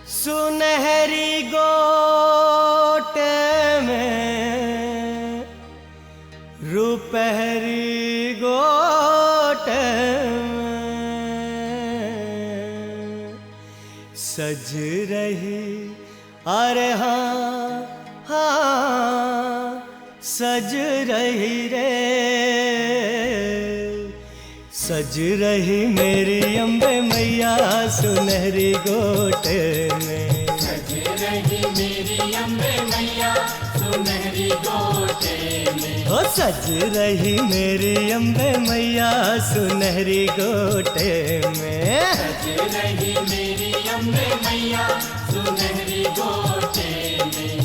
सुनहरी गोट में रुपहरी गोट में सज रही। अरे हाँ हाँ सज रही रे, सज रही मेरी अम्बे मैया सुनहरी गोट में। सज रही मेरी अम्बे मैया सुनहरी गोटे में। ओ सज रही मेरी अम्बे मैया सुनहरी गोटे में। सज रही मेरी अम्बे मैया सुनहरी गोटे में।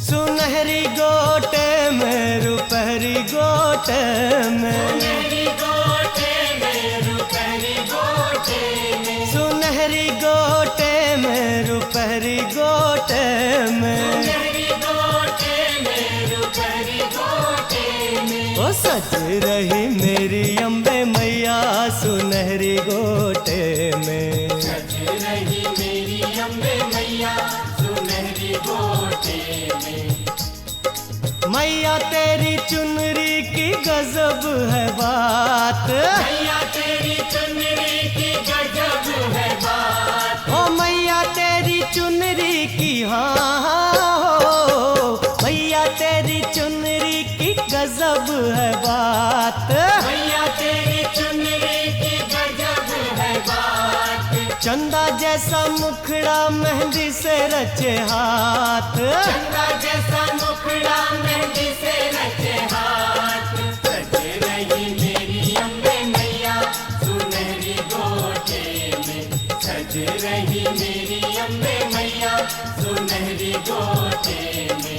सुनहरी गोटे में रुपहरी गोटे में। सुनहरी गोटे में रुपहरी गोटे में। सुनहरी गोटे में रुपहरी गोटे में। सुनहरी गोटे में रुपहरी गोटे में। ओ सज रही मेरी अम्बे मैया सुनहरी गोटे में। सज रही मेरी अम्बे मैया सुनहरी गोटे में। मैया तेरी चुनरी की गजब है बात। मैया तेरी चुनरी की गजब है बात। ओ मैया तेरी चुनरी की हाँ हो, मैया तेरी चुनरी की गजब है बात। मैया तेरी चुनरी की गजब है बात। चंदा जैसा मुखड़ा मेहंदी से रचे हाथ। चंदा जैसा मुखड़ा मेहंदी से रचे हाथ। सज रही मेरी अम्बे मैया सुनहरी गोटे में। सज रही मेरी अम्बे मैया सुनहरी गोटे में।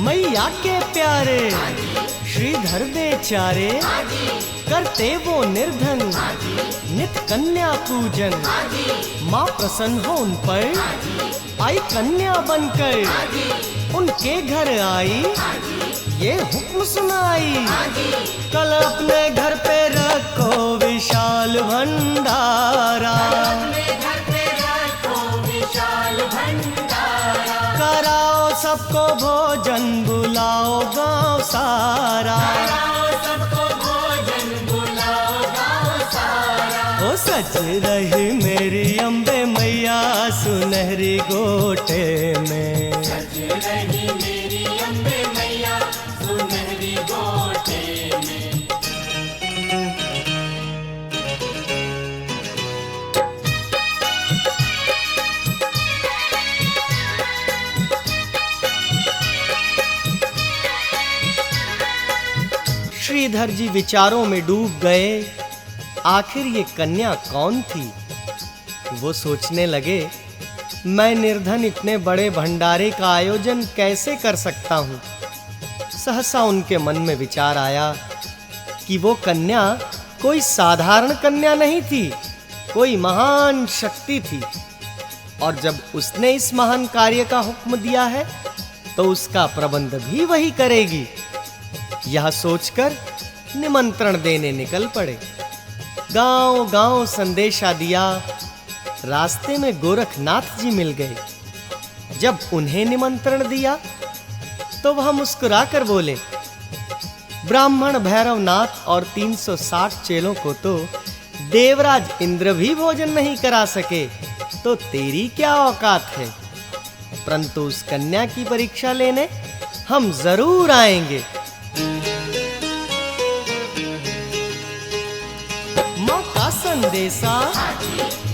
मैया के प्यारे श्रीधर बेचारे करते वो निर्धन नित कन्या पूजन। माँ प्रसन्न हो उन पर आई कन्या बनकर, उनके घर आई ये हुक्म सुनाई। कल अपने घर पे रखो विशाल भंडारा। अपने घर पे रखो विशाल भंडारा। कराओ सबको भोजन बुलाओ गांव सारा। कराओ सबको भोजन बुलाओ गाँव सारा। ओ सज रही मेरी अम्बे मैया सुनहरी गोटे में। सज रही मेरी अम्बे मैया सुनहरी गोटे में। श्रीधर जी विचारों में डूब गए, आखिर ये कन्या कौन थी। वो सोचने लगे, मैं निर्धन इतने बड़े भंडारे का आयोजन कैसे कर सकता हूँ। सहसा उनके मन में विचार आया कि वो कन्या कोई साधारण कन्या नहीं थी, कोई महान शक्ति थी। और जब उसने इस महान कार्य का हुक्म दिया है तो उसका प्रबंध भी वही करेगी। यह सोचकर निमंत्रण देने निकल पड़े। गांव गांव संदेशा दिया। रास्ते में गोरखनाथ जी मिल गए। जब उन्हें निमंत्रण दिया तो वह मुस्कुराकर बोले, ब्राह्मण भैरवनाथ और 360 चेलों को तो देवराज इंद्र भी भोजन नहीं करा सके, तो तेरी क्या औकात है। परंतु उस कन्या की परीक्षा लेने हम जरूर आएंगे। माँ का संदेशा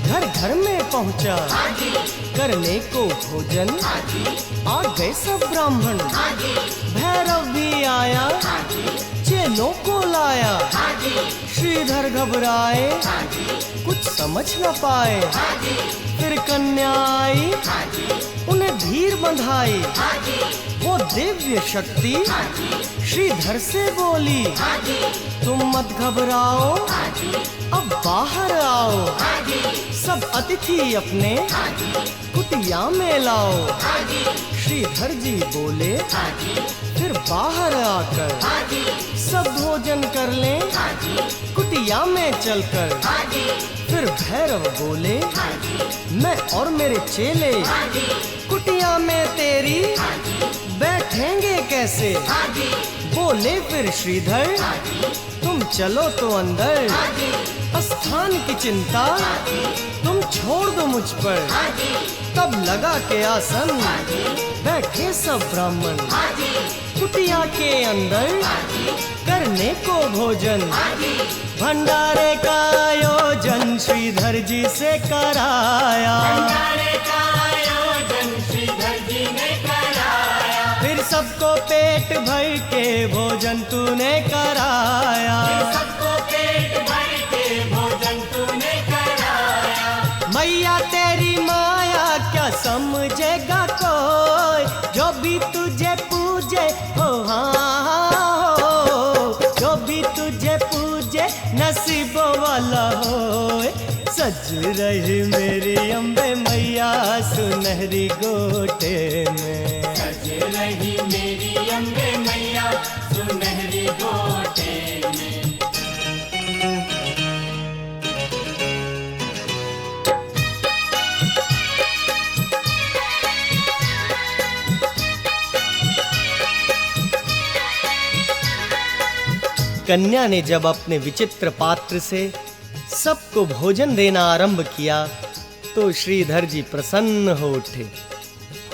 घर घर में पहुंचा, करने को भोजन आ गए सब ब्राह्मण। भैरव भी आया, चेलों को लाया, श्रीधर घबराए, कुछ समझ न पाए। फिर कन्या आई, उन्हें धीर बंधाई। वो दिव्य शक्ति श्रीधर से बोली, तुम मत घबराओ, अब बाहर आओ। सब अतिथि अपने कुटिया में लाओ। श्रीधर जी बोले, फिर बाहर आकर सब भोजन कर लें कुटिया में चलकर। फिर भैरव बोले, मैं और मेरे चेले कुटिया में तेरी बैठेंगे कैसे? बोले फिर श्रीधर, तुम चलो तो अंदर, स्थान की चिंता तुम छोड़ दो मुझ पर। तब लगा के आसन बैठे सब ब्राह्मण कुटिया के अंदर करने को भोजन। भंडारे का आयोजन श्रीधर जी से कराया। फिर सबको पेट भर के भोजन तूने कराया। मैया तेरी माया क्या समझेगा कोई, जो भी तुझे पूजे हो हाँ हो, जो भी तुझे पूजे नसीबों वाला हो। सज रही मेरी अम्बे मैया सुनहरी गोटे में, सज रही मेरी अम्बे मैया सुनहरी गोटे में। कन्या ने जब अपने विचित्र पात्र से सबको भोजन देना आरंभ किया तो श्रीधर जी प्रसन्न हो उठे।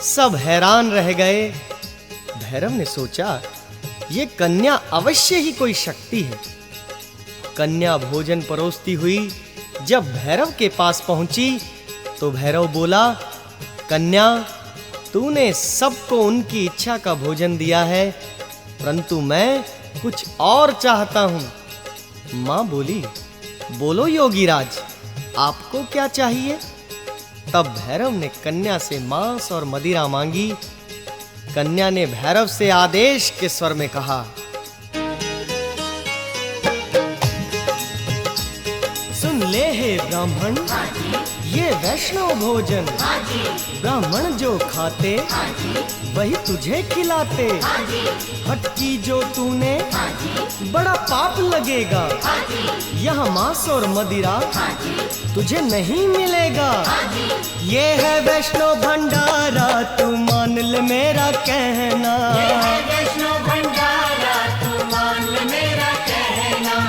सब हैरान रह गए। भैरव ने सोचा, ये कन्या अवश्य ही कोई शक्ति है। कन्या भोजन परोसती हुई जब भैरव के पास पहुंची तो भैरव बोला, कन्या, तूने सबको उनकी इच्छा का भोजन दिया है, परंतु मैं कुछ और चाहता हूं। मां बोली, बोलो योगीराज, आपको क्या चाहिए? तब भैरव ने कन्या से मांस और मदिरा मांगी। कन्या ने भैरव से आदेश के स्वर में कहा, सुन ले हे ब्राह्मण, ये वैष्णव भोजन ब्राह्मण जो खाते वही तुझे खिलाते। हटकी जो तूने बड़ा पाप लगेगा। यह मांस और मदिरा तुझे नहीं मिलेगा। ये है वैष्णव भंडारा, तू मान ले मेरा कहना।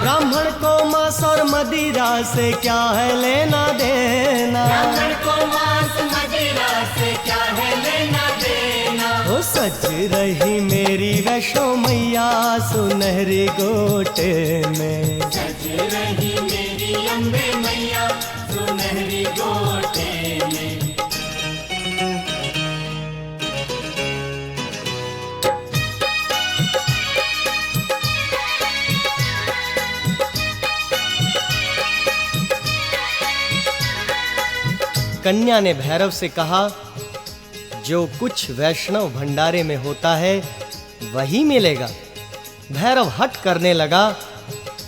ब्राह्मण को मांस और मदिरा से क्या है लेना देना। हो सज रही मेरी वैष्णो मैया सुनहरी गोटे में, सज रही मेरी अम्बे मैया सुनहरी गोटे में। कन्या ने भैरव से कहा, जो कुछ वैष्णव भंडारे में होता है वही मिलेगा। भैरव हट करने लगा,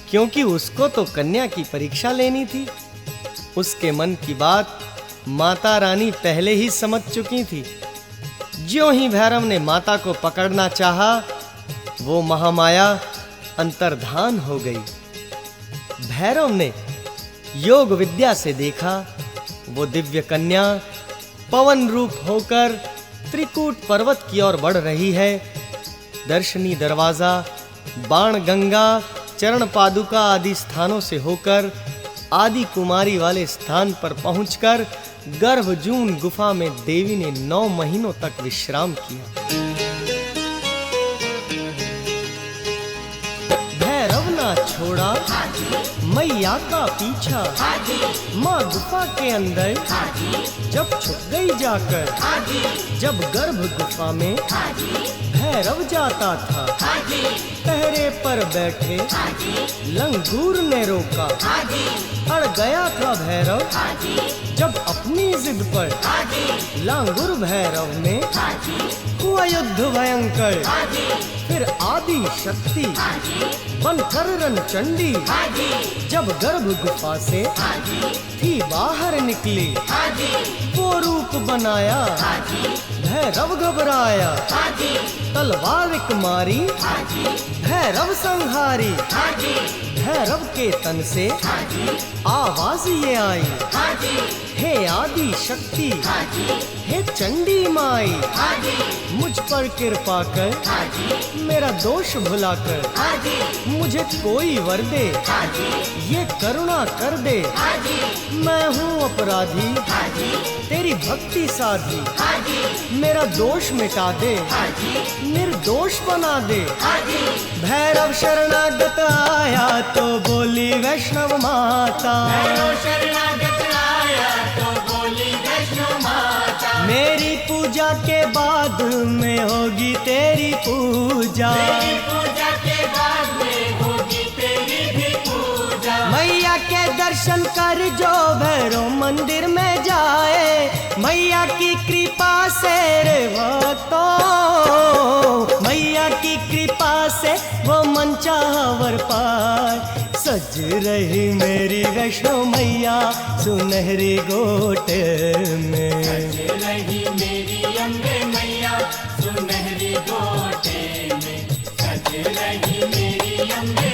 क्योंकि उसको तो कन्या की परीक्षा लेनी थी। उसके मन की बात माता रानी पहले ही समझ चुकी थी। ज्यों ही भैरव ने माता को पकड़ना चाहा, वो महामाया अंतर्धान हो गई। भैरव ने योग विद्या से देखा, वो दिव्य कन्या पवन रूप होकर त्रिकूट पर्वत की ओर बढ़ रही है। दर्शनी दरवाजा, बाण गंगा, चरण पादुका आदि स्थानों से होकर आदि कुमारी वाले स्थान पर पहुंचकर गर्भजून गुफा में देवी ने 9 महीनों तक विश्राम किया। भैरव ना छोड़ा मैया का पीछा। माँ गुफा के अंदर जब छुप गई जाकर, जब गर्भ गुफा में भैरव जाता था, पहरे पर बैठे लंगूर ने रोका। अड़ गया था भैरव जब अपनी जिद पर, लांगुर भैरव में हुआ युद्ध भयंकर। फिर आदि शक्ति बनकर रणचंडी जब गर्भ गुफा से थी बाहर निकली, वो रूप बनाया भैरव घबराया। तलवार एक मारी भैरव संहारी, भैरव के तन से आवाज ये आई, हे आदि शक्ति, हे चंडी माई, मुझ पर कृपा कर, मेरा दोष भुलाकर मुझे कोई वर दे, ये करुणा कर दे। मैं हूँ अपराधी, तेरी भक्ति साधी, मेरा दोष मिटा दे, निर्दोष बना दे। भैरव शरणागत आया तो बोली वैष्णव माता, शरणागत आया तो बोली वैष्णो माता। मेरी पूजा के बाद में होगी तेरी पूजा, तेरी पूजा के बाद में होगी तेरी भी पूजा। मैया के दर्शन कर जो भैरव मंदिर में जाए, मैया की कृपा से रे भक्तों, मैया की कृपा से वो मन चाहा वर पाए। सज रही मेरी वैष्णो मैया सुनहरी गोट में, सज रही मेरी अम्बे मैया सुनहरी गोटे में, सज रही मेरी अम्बे